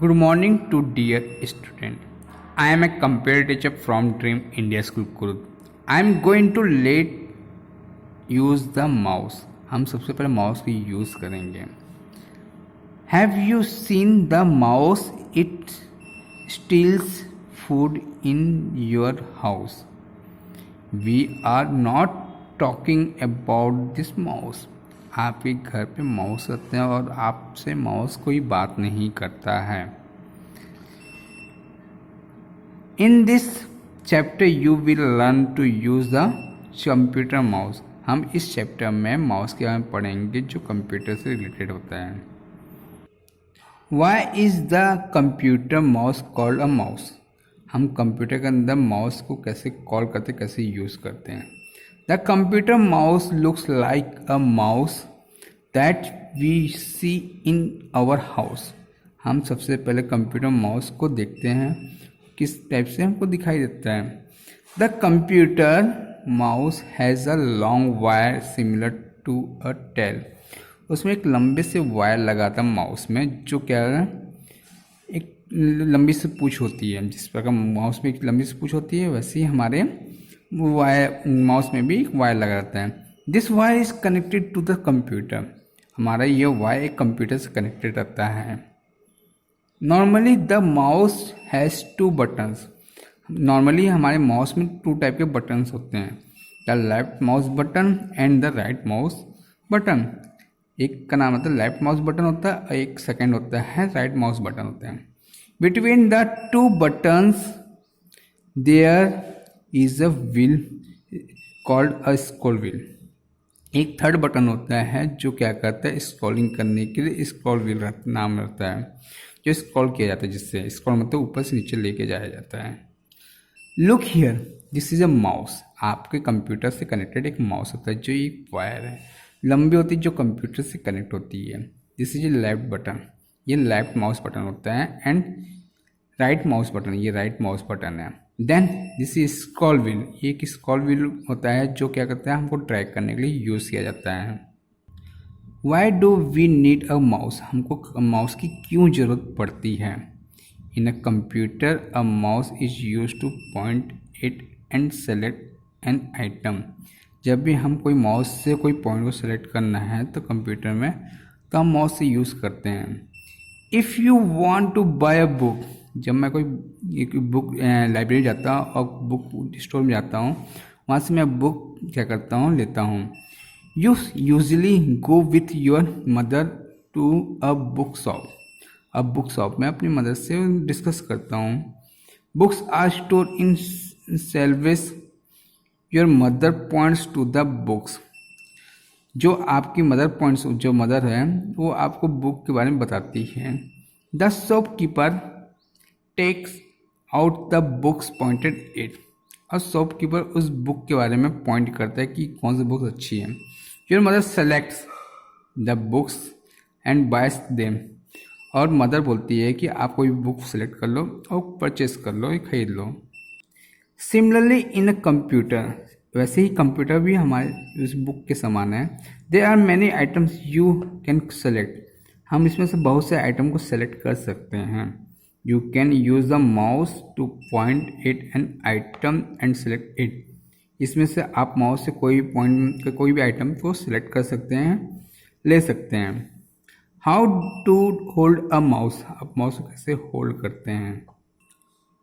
Good morning to dear student. I am a computer teacher from Dream India School Kurud. I am going to let use the mouse. हम सबसे पहले mouse की use करेंगे. Have you seen the mouse? It steals food in your house. We are not talking about this mouse. आपके घर पे mouse रहते हैं और आपसे माउस कोई बात नहीं करता है. In this chapter you will learn to use the computer mouse. हम इस चैप्टर में माउस के बारे में पढ़ेंगे जो कंप्यूटर से रिलेटेड होता है. Why is the computer mouse called a mouse. हम कंप्यूटर के अंदर माउस को कैसे कॉल करते, कैसे यूज़ करते हैं. The computer mouse looks like a mouse that we see in our house. हम सबसे पहले कंप्यूटर माउस को देखते हैं किस टाइप से हमको दिखाई देता है. The computer mouse has a long wire similar to a tail. उसमें एक लंबे से वायर लगा था माउस में, जो क्या है, एक लंबी सी पूँछ होती है. जिस प्रकार माउस में एक लंबी सी पूँछ होती है, वैसे ही हमारे वायर माउस में भी एक वायर लगा रहता है. This wire is connected to the computer. हमारा ये वायर एक कंप्यूटर से कनेक्टेड रहता है. Normally the mouse has two buttons. Normally हमारे माउस में 2 टाइप के बटन्स होते हैं, the left mouse button and the right mouse button. एक का नाम होता है लेफ्ट माउस बटन होता है और एक सेकेंड होता है राइट माउस बटन होता है. Between the 2 buttons there is a wheel called a scroll wheel. एक थर्ड बटन होता है जो क्या करता है, स्क्रॉलिंग करने के लिए स्क्रॉल व्हील नाम रहता है, जो स्क्रॉल किया जाता है, जिससे स्क्रॉल मतलब ऊपर से नीचे लेके जाया जाता है. Look here, this is a mouse. आपके कंप्यूटर से कनेक्टेड एक माउस होता है जो एक वायर है, लंबी होती है, जो कंप्यूटर से कनेक्ट होती है. This is a left button. ये लेफ्ट माउस बटन होता है. एंड राइट माउस बटन, ये राइट माउस बटन है. Then this is scroll wheel. ये एक स्क्रॉल व्हील होता है जो क्या करता है, हमको ट्रैक करने के लिए यूज़ किया जाता है. Why do we need a mouse. हमको माउस की क्यों ज़रूरत पड़ती है. In a computer a mouse is use to point it and select an item. जब भी हम कोई माउस से कोई पॉइंट को सेलेक्ट करना है तो कंप्यूटर में तो हम माउस से यूज़ करते हैं. If you want to buy a book. जब मैं कोई एक बुक लाइब्रेरी जाता हूँ और बुक स्टोर में जाता हूँ, वहाँ से मैं बुक क्या करता हूँ, लेता हूँ. You usually go with your mother to a book shop. अब बुक शॉप में अपनी मदर से डिस्कस करता हूँ. Books are store in shelves. Your mother points to the books. जो आपकी मदर पॉइंट्स, जो मदर है वो आपको बुक के बारे में बताती है. The shopkeeper takes out the books pointed it. और शॉपकीपर उस बुक के बारे में पॉइंट करता है कि कौन सी बुक अच्छी है. Your mother selects the books and bias them. और मदर बोलती है कि आप कोई बुक सेलेक्ट कर लो और परचेस कर लो, खरीद लो. सिमिलरली इन अ कंप्यूटर, वैसे ही कंप्यूटर भी हमारे उस बुक के समान है. There are many items you can select. हम इसमें से बहुत से आइटम को सेलेक्ट कर सकते हैं. You can use the mouse to point it an item and select it. इसमें से आप माउस से कोई पॉइंट कोई भी आइटम को सिलेक्ट कर सकते हैं, ले सकते हैं. How to hold a mouse. आप माउस को कैसे होल्ड करते हैं.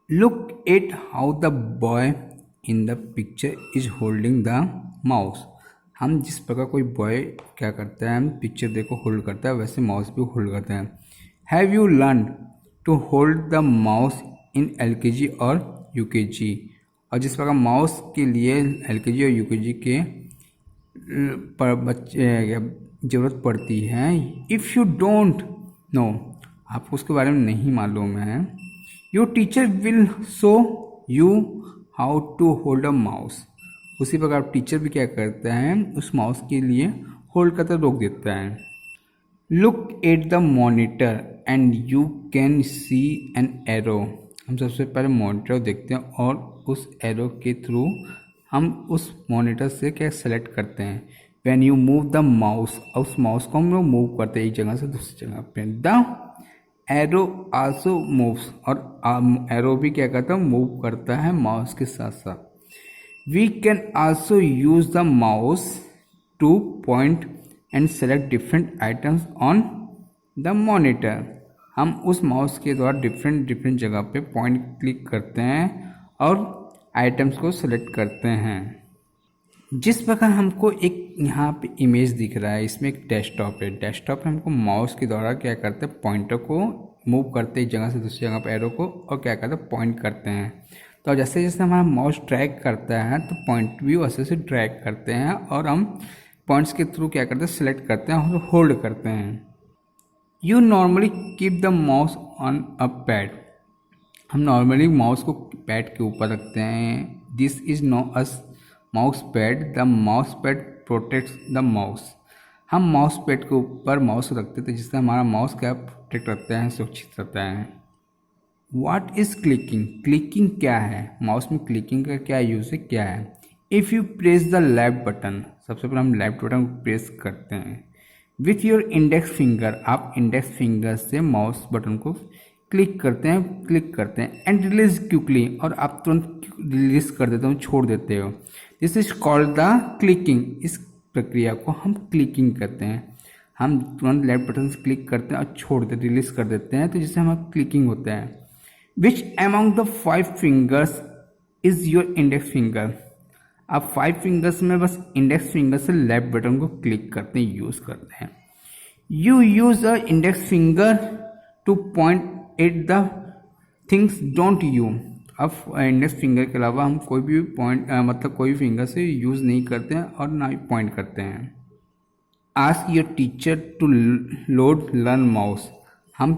Look at how the boy in the picture is holding the mouse. हम जिस प्रकार कोई बॉय क्या करता है, पिक्चर देखो होल्ड करता है, वैसे माउस भी होल्ड करता है. Have you learn to hold the mouse in LKG और UKG. और जिस प्रकार माउस के लिए LKG और UKG के पर बच्चे ज़रूरत पड़ती है. इफ़ यू डोंट नो, आपको उसके बारे में नहीं मालूम है, your teacher will show you how to hold a mouse. उसी प्रकार टीचर भी क्या करता है, उस माउस के लिए होल्ड करता रोक देता है. Look at the monitor and you can see an arrow. हम सबसे पहले मॉनिटर देखते हैं और उस एरो के थ्रू हम उस मॉनिटर से क्या सेलेक्ट करते हैं. When you move the mouse, उस माउस को हम लोग मूव करते हैं एक जगह से दूसरी जगह पे. द एरो आल्सो मूव्स, और एरो भी क्या करता है, मूव करता है माउस के साथ साथ। We can also use the mouse to point and select different items on the monitor. हम उस माउस के द्वारा डिफरेंट जगह पे पॉइंट क्लिक करते हैं और आइटम्स को सेलेक्ट करते हैं। जिस प्रकार हमको एक यहाँ पे इमेज दिख रहा है, इसमें एक डेस्कटॉप है। डेस्कटॉप में हमको माउस के द्वारा क्या करते हैं, पॉइंटर को मूव करते हैं एक जगह से दूसरी जगह पर एरो को, और क्या करते हैं, पॉइंट करते हैं। तो जैसे जैसे हमारा माउस ड्रैग करता है तो पॉइंट भी वैसे से ड्रैग करते हैं, और हम पॉइंट्स के थ्रू क्या करते हैं, सेलेक्ट करते हैं और होल्ड करते हैं। You normally keep the mouse on a pad. हम नॉर्मली माउस को पैड के ऊपर रखते हैं। This is know us mouse pad. The mouse pad protects the mouse. हम माउस पैड के ऊपर माउस रखते थे जिससे हमारा माउस क्या प्रोटेक्ट रहता है, सुरक्षित रहता है। What is clicking? क्लिकिंग क्या है? माउस में क्लिकिंग का क्या यूज है, क्या है? If you press the left button, सबसे पहले हम लेफ्ट बटन को प्रेस करते हैं। विथ योर इंडेक्स फिंगर, आप इंडेक्स फिंगर से माउस बटन को क्लिक करते हैं एंड रिलीज क्विकली, और आप तुरंत रिलीज कर देते हो, छोड़ देते हो। This is called the clicking. इस प्रक्रिया को हम क्लिकिंग करते हैं। हम तुरंत लेफ्ट बटन से क्लिक करते हैं और छोड़ देते, रिलीज कर देते हैं, तो जिससे हमारा क्लिकिंग होता है। Which among the 5 fingers is your index finger? आप 5 फिंगर्स में बस इंडेक्स फिंगर से लेफ्ट बटन को क्लिक करते हैं, यूज करते हैं। You use a index finger two point at the things don't you. अब इंडेक्स फिंगर के अलावा हम कोई भी पॉइंट मतलब कोई फिंगर से यूज नहीं करते हैं और ना ही पॉइंट करते हैं। Ask your teacher to load learn mouse. हम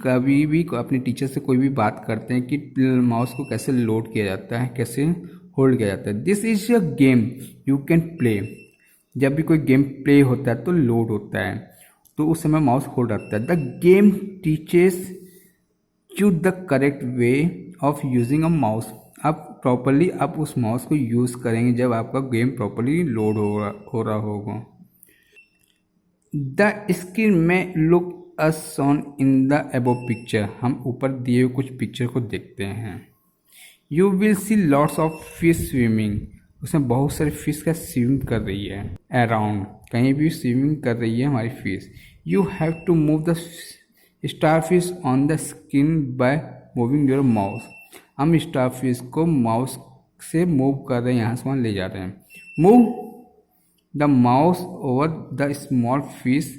कभी भी अपने टीचर से कोई भी बात करते हैं कि माउस को कैसे लोड किया जाता है, कैसे होल्ड किया जाता है। This is a game you can play. जब भी कोई गेम प्ले होता है तो लोड होता है, तो उस समय माउस होल्ड रहता है। The game teaches you the correct way of using a mouse. आप प्रॉपरली आप उस माउस को यूज़ करेंगे जब आपका गेम प्रॉपरली लोड हो रहा होगा। द स्क्रीन में look us shown in the above picture. हम ऊपर दिए हुए कुछ पिक्चर को देखते हैं। You will see lots of fish swimming. उसमें बहुत सारी फिश का स्विमिंग कर रही है। अराउंड, कहीं भी स्विमिंग कर रही है हमारी fish. You have to move the star fish on the screen by moving your mouse. हम स्टार फिश को माउस से मूव कर रहे हैं, यहाँ से वहाँ ले जा रहे हैं। Move the mouse over the small fish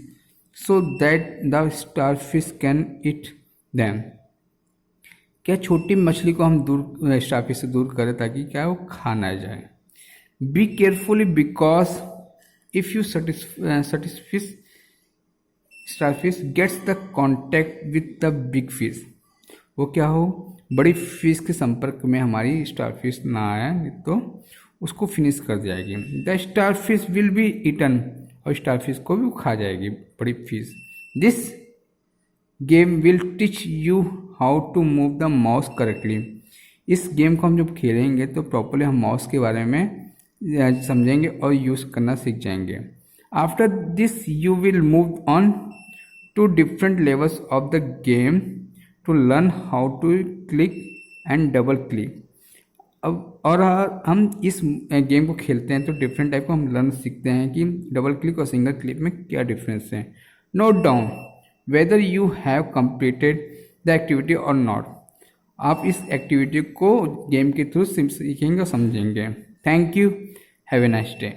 so that the star fish can eat them. क्या छोटी मछली को हम दूर स्टारफिश से दूर करें ताकि क्या वो खा ना जाए। Be carefully because if you सटिस्फिश starfish gets the contact with the big fish. वो क्या हो, बड़ी फिश के संपर्क में हमारी स्टारफिश ना आए तो उसको फिनिश कर जाएगी। The starfish will be eaten, और स्टारफिश को भी खा जाएगी बड़ी fish. This game will teach you how to move the mouse correctly. इस गेम को हम जब खेलेंगे तो प्रॉपरली हम माउस के बारे में समझेंगे और यूज़ करना सीख जाएंगे। After this you will move on to different levels of the game to learn how to click and double click. अब और हम इस गेम को खेलते हैं तो डिफरेंट टाइप को हम लर्न सीखते हैं कि डबल क्लिक और सिंगल क्लिक में क्या डिफरेंस है। Note down whether you have completed the activity और नॉट। आप इस एक्टिविटी को गेम के थ्रू सीखेंगे और समझेंगे। Thank you, have a nice day.